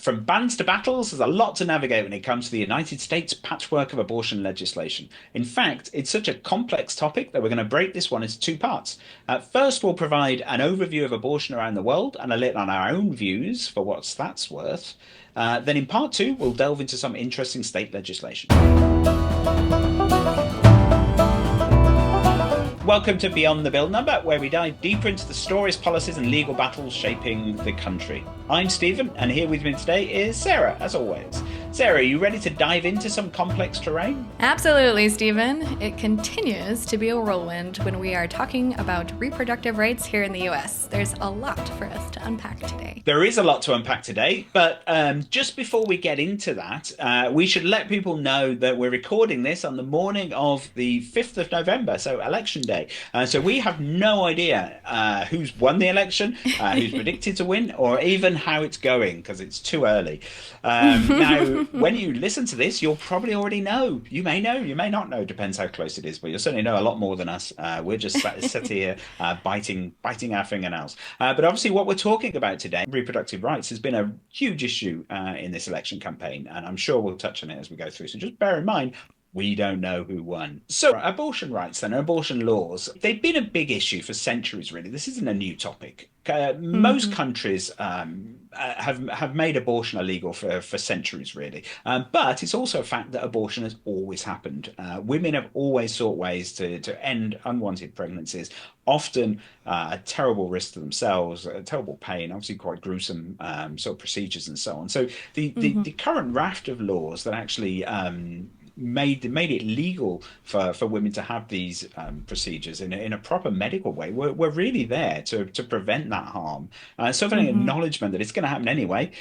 From bans to battles, there's a lot to navigate when it comes to the United States patchwork of abortion legislation. In fact, it's such a complex topic that we're going to break this one into two parts. First, we'll provide an overview of abortion around the world and a little on our own views for what that's worth. Then in part two, we'll delve into some interesting state legislation. Welcome to Beyond the Bill Number, where we dive deeper into the stories, policies, and legal battles shaping the country. I'm Stephen, and here with me today is Sarah, as always. Sarah, are you ready to dive into some complex terrain? Absolutely, Stephen. It continues to be a whirlwind when we are talking about reproductive rights here in the US. There's a lot for us to unpack today. There is a lot to unpack today, but just before we get into that, we should let people know that we're recording this on the morning of the 5th of November, so Election Day. So we have no idea who's won the election, who's predicted to win, or even how it's going, because it's too early. Now, when you listen to this, you'll probably already know. You may know, you may not know, depends how close it is, but you'll certainly know a lot more than us. We're just sat here biting our fingernails. But obviously what we're talking about today, reproductive rights, has been a huge issue in this election campaign, and I'm sure we'll touch on it as we go through. So just bear in mind, we don't know who won. So abortion rights then, abortion laws, they've been a big issue for centuries, really. This isn't a new topic. Most countries have made abortion illegal for centuries, really. But it's also a fact that abortion has always happened. Women have always sought ways to end unwanted pregnancies, often a terrible risk to themselves, a terrible pain, obviously quite gruesome sort of procedures and so on. So the current raft of laws that actually made it legal for women to have these procedures in a proper medical way were really there to prevent that harm. Sort of an acknowledgement that it's going to happen anyway.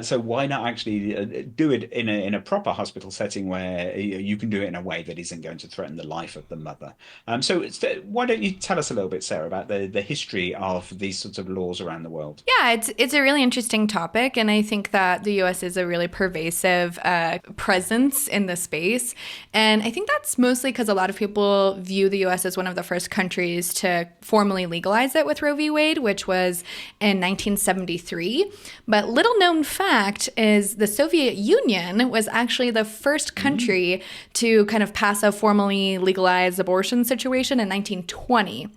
So why not actually do it in a proper hospital setting where you can do it in a way that isn't going to threaten the life of the mother. So why don't you tell us a little bit, Sarah, about the history of these sorts of laws around the world? Yeah, it's a really interesting topic, and I think that the US is a really pervasive presence in the space. And I think that's mostly because a lot of people view the US as one of the first countries to formally legalize it with Roe v. Wade, which was in 1973. But little known fact is the Soviet Union was actually the first country to kind of pass a formally legalized abortion situation in 1920.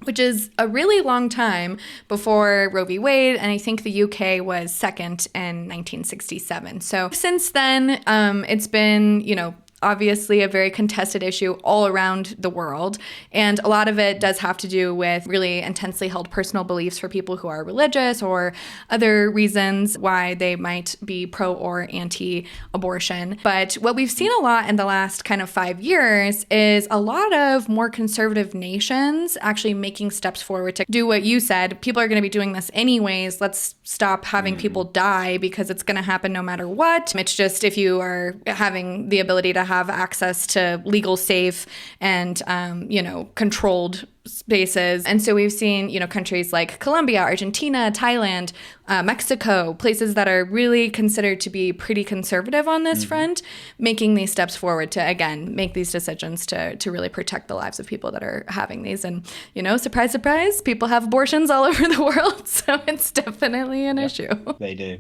Which is a really long time before Roe v. Wade, and I think the UK was second in 1967. So since then, it's been, obviously a very contested issue all around the world. And a lot of it does have to do with really intensely held personal beliefs for people who are religious or other reasons why they might be pro or anti-abortion. But what we've seen a lot in the last kind of 5 years is a lot of more conservative nations actually making steps forward to do what you said. People are going to be doing this anyways. Let's stop having people die because it's going to happen no matter what. It's just if you are having the ability to have access to legal, safe, and, controlled spaces. And so we've seen, countries like Colombia, Argentina, Thailand, Mexico, places that are really considered to be pretty conservative on this front, making these steps forward to, again, make these decisions to really protect the lives of people that are having these. And, surprise, surprise, people have abortions all over the world. So it's definitely an issue. They do.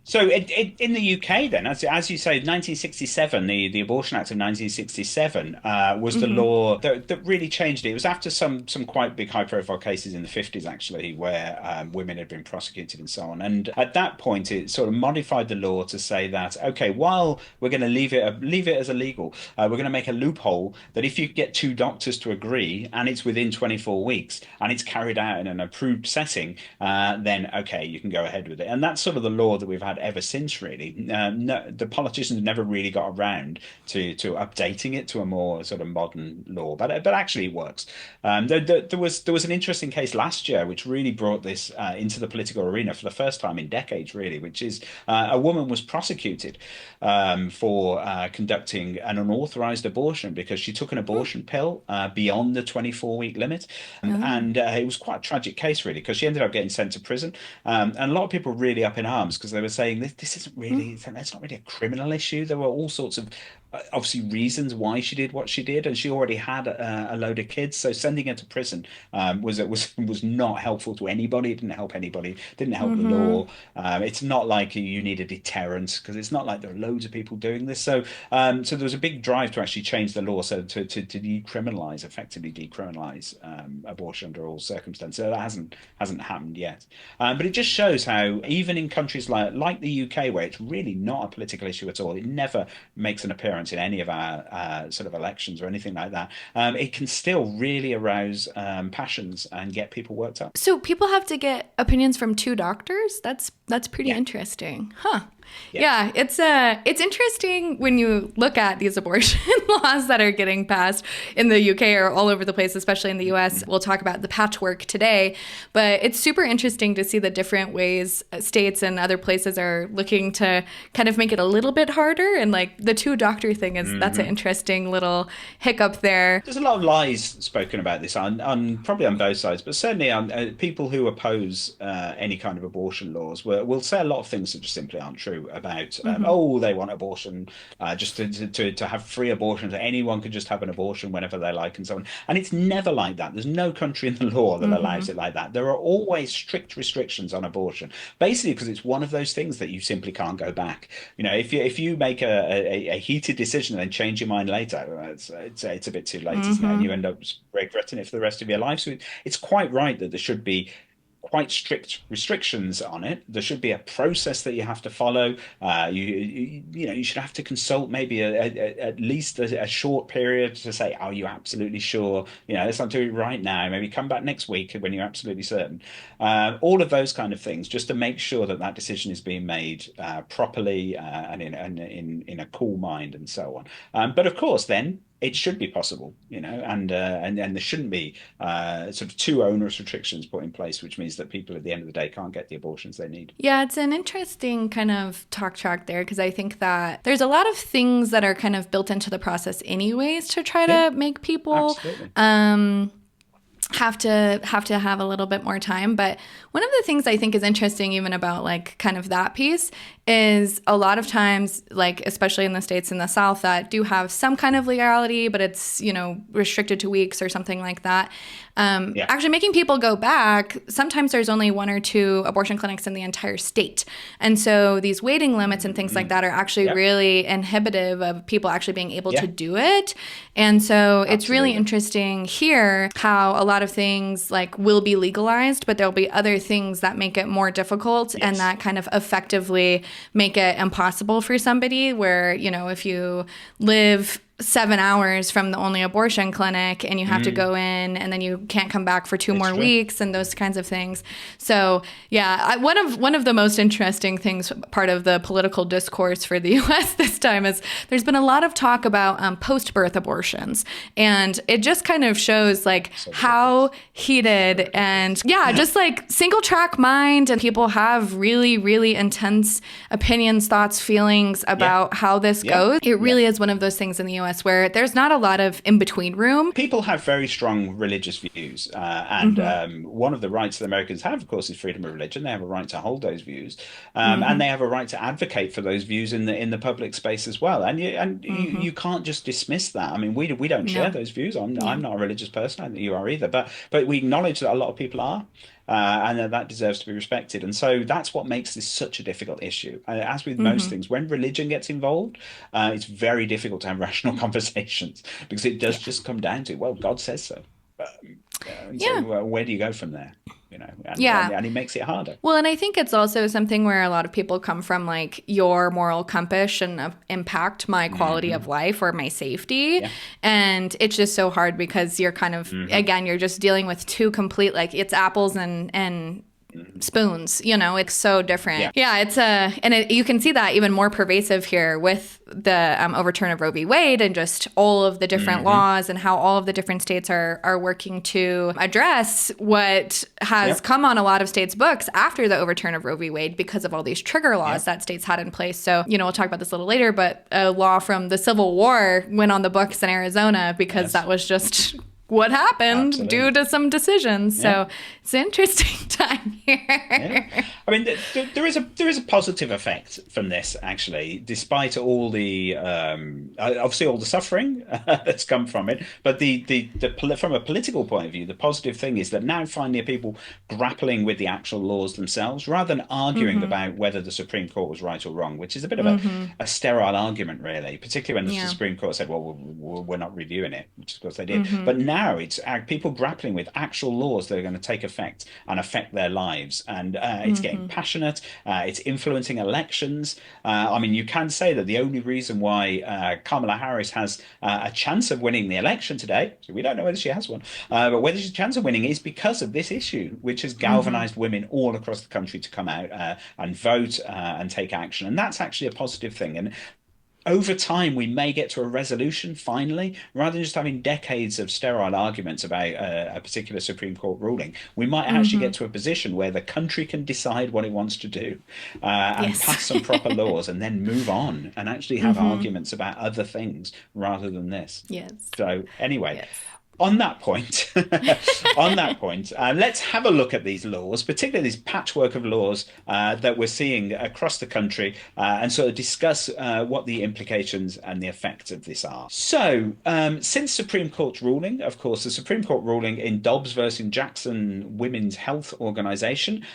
So in the UK then, as you say, 1967, the Abortion Act of 1967 was the law that really changed it. It was after some quite big high-profile cases in the 50s, actually, where women had been prosecuted and so on. And at that point, it sort of modified the law to say that, okay, while we're going to leave it as illegal, we're going to make a loophole that if you get two doctors to agree and it's within 24 weeks and it's carried out in an approved setting, then, okay, you can go ahead with it. And that's sort of the law that we've had ever since, really. The politicians never really got around to updating it to a more sort of modern law, but actually it works. There was an interesting case last year which really brought this into the political arena for the first time in decades, really, which is a woman was prosecuted for conducting an unauthorized abortion because she took an abortion pill beyond the 24-week limit, and it was quite a tragic case, really, because she ended up getting sent to prison, and a lot of people were really up in arms because they were saying this isn't really, that's not really a criminal issue. There were all sorts of obviously reasons why she did what she did, and she already had a load of kids. So sending her to prison was not helpful to anybody. It didn't help anybody. Didn't help the Mm-hmm. law. It's not like you need a deterrent because it's not like there are loads of people doing this. So there was a big drive to actually change the law so to decriminalize, effectively decriminalize abortion under all circumstances. So that hasn't happened yet. But it just shows how even in countries like the UK, where it's really not a political issue at all, it never makes an appearance in any of our sort of elections or anything like that. It can still really arouse passions and get people worked up. So people have to get opinions from two doctors? That's pretty Yeah, interesting. Huh. yeah. Yeah, it's interesting when you look at these abortion laws that are getting passed in the UK or all over the place, especially in the US. We'll talk about the patchwork today, but it's super interesting to see the different ways states and other places are looking to kind of make it a little bit harder. And like the two doctor thing is that's an Hmm. interesting little hiccup there. There's a lot of lies spoken about this on probably on both sides, but certainly on people who oppose any kind of abortion laws will say a lot of things that just simply aren't true about Hmm. oh, they want abortion just to have free abortions. Anyone can just have an abortion whenever they like and so on. And it's never like that. There's no country in the law that allows Hmm. it like that. There are always strict restrictions on abortion, basically because it's one of those things that you simply can't go back. If you make a heated decision and then change your mind later, it's a bit too late, isn't it? And you Hmm. end up regretting it for the rest of your life. So it's quite right that there should be quite strict restrictions on it. There should be a process that you have to follow. You should have to consult maybe at least a short period to say, "Are you absolutely sure? Let's not do it right now. Maybe come back next week when you're absolutely certain." All of those kind of things, just to make sure that that decision is being made properly and in a cool mind and so on. But of course, then it should be possible, and there shouldn't be sort of too onerous restrictions put in place, which means that people at the end of the day can't get the abortions they need. Yeah, it's an interesting kind of talk track there because I think that there's a lot of things that are kind of built into the process anyways to try Yeah, to make people absolutely. have a little bit more time. But one of the things I think is interesting even about like kind of that piece is a lot of times, like especially in the states in the South that do have some kind of legality, but it's restricted to weeks or something like that. Yeah. Actually making people go back, sometimes there's only one or two abortion clinics in the entire state. And so these waiting limits and things like Mm-hmm. that are actually Yep. really inhibitive of people actually being able to Yeah, do it. And so it's really absolutely. interesting here how a lot of things like will be legalized, but there'll be other things that make it more difficult and Yes. that kind of effectively make it impossible for somebody where, if you live 7 hours from the only abortion clinic and you have to Mm, go in and then you can't come back for two it's more true. weeks and those kinds of things. So yeah, one of the most interesting things, part of the political discourse for the US this time is there's been a lot of talk about post-birth abortions. And it just kind of shows like So how ridiculous. So heated and ridiculous. yeah, just like single track mind and people have really, really intense opinions, thoughts, feelings Yeah. about how this Yeah. goes. It Yeah. really is one of those things in the US where there's not a lot of in between room. People have very strong religious views, and Hmm. one of the rights that Americans have, of course, is freedom of religion. They have a right to hold those views, and Hmm. they have a right to advocate for those views in the public space as well. And you Hmm. can't just dismiss that. I mean, we don't share No. those views. I'm Yeah. not a religious person. I don't think you are either. But we acknowledge that a lot of people are. And that deserves to be respected. And so that's what makes this such a difficult issue. As with most Hmm. things, when religion gets involved, it's very difficult to have rational conversations because it does Yeah. just come down to, well, God says so. And so Yeah. where do you go from there? And, and Yeah. and it makes it harder. Well, and I think it's also something where a lot of people come from like your moral compass shouldn't impact my quality of Hmm. life or my safety. Yeah. And it's just so hard because you're kind of, Hmm. again, you're just dealing with two complete, like it's apples and Hmm. spoons, it's so different. Yeah. Yeah, you can see that even more pervasive here with the overturn of Roe v. Wade and just all of the different Hmm. laws and how all of the different states are working to address what has Yep. come on a lot of states' books after the overturn of Roe v. Wade because of all these trigger laws Yep. that states had in place. So, we'll talk about this a little later, but a law from the Civil War went on the books in Arizona because Yes. that was just what happened due Absolutely. to some decisions. Yeah. So it's an interesting time Yeah, here. I mean, there is a positive effect from this actually, despite all the obviously all the suffering that's come from it. But from a political point of view, the positive thing is that now finally are people grappling with the actual laws themselves, rather than arguing Mm-hmm. about whether the Supreme Court was right or wrong, which is a bit of Mm-hmm. a sterile argument, really. Particularly when the Yeah. Supreme Court said, "Well, we're not reviewing it," which of course they did. Mm-hmm. But now it's people grappling with actual laws that are going to take effect and affect their lives. And it's getting Mm-hmm. passionate. It's influencing elections. I mean, you can say that the only reason why Kamala Harris has a chance of winning the election today, so we don't know whether she has one, but whether she's a chance of winning is because of this issue, which has Mm-hmm. galvanized women all across the country to come out and vote and take action. And that's actually a positive thing. And over time, we may get to a resolution finally, rather than just having decades of sterile arguments about a particular Supreme Court ruling. We might actually Mm-hmm. get to a position where the country can decide what it wants to do and Yes. pass some proper laws and then move on and actually have Mm-hmm. arguments about other things rather than this. Yes. So, anyway, Yes. on that point, on that point, let's have a look at these laws, particularly this patchwork of laws that we're seeing across the country, and sort of discuss what the implications and the effects of this are. So, since Supreme Court's ruling, of course, the Supreme Court ruling in Dobbs versus Jackson Women's Health Organization,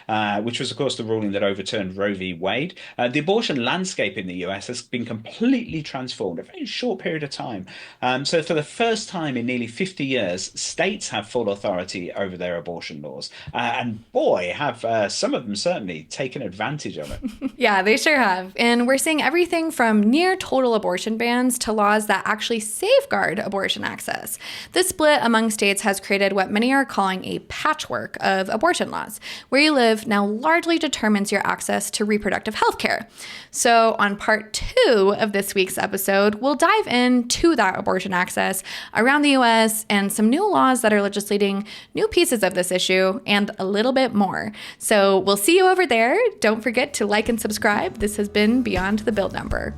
which was, of course, the ruling that overturned Roe v. Wade, the abortion landscape in the US has been completely transformed in a very short period of time. So, for the first time in nearly 50 years, states have full authority over their abortion laws. And boy, have some of them certainly taken advantage of it. Yeah, they sure have. And we're seeing everything from near total abortion bans to laws that actually safeguard abortion access. This split among states has created what many are calling a patchwork of abortion laws. Where you live now largely determines your access to reproductive health care. So, on part 2 of this week's episode, we'll dive into that abortion access around the US and some new laws that are legislating new pieces of this issue and a little bit more. So we'll see you over there. Don't forget to like and subscribe. This has been Beyond the Build Number.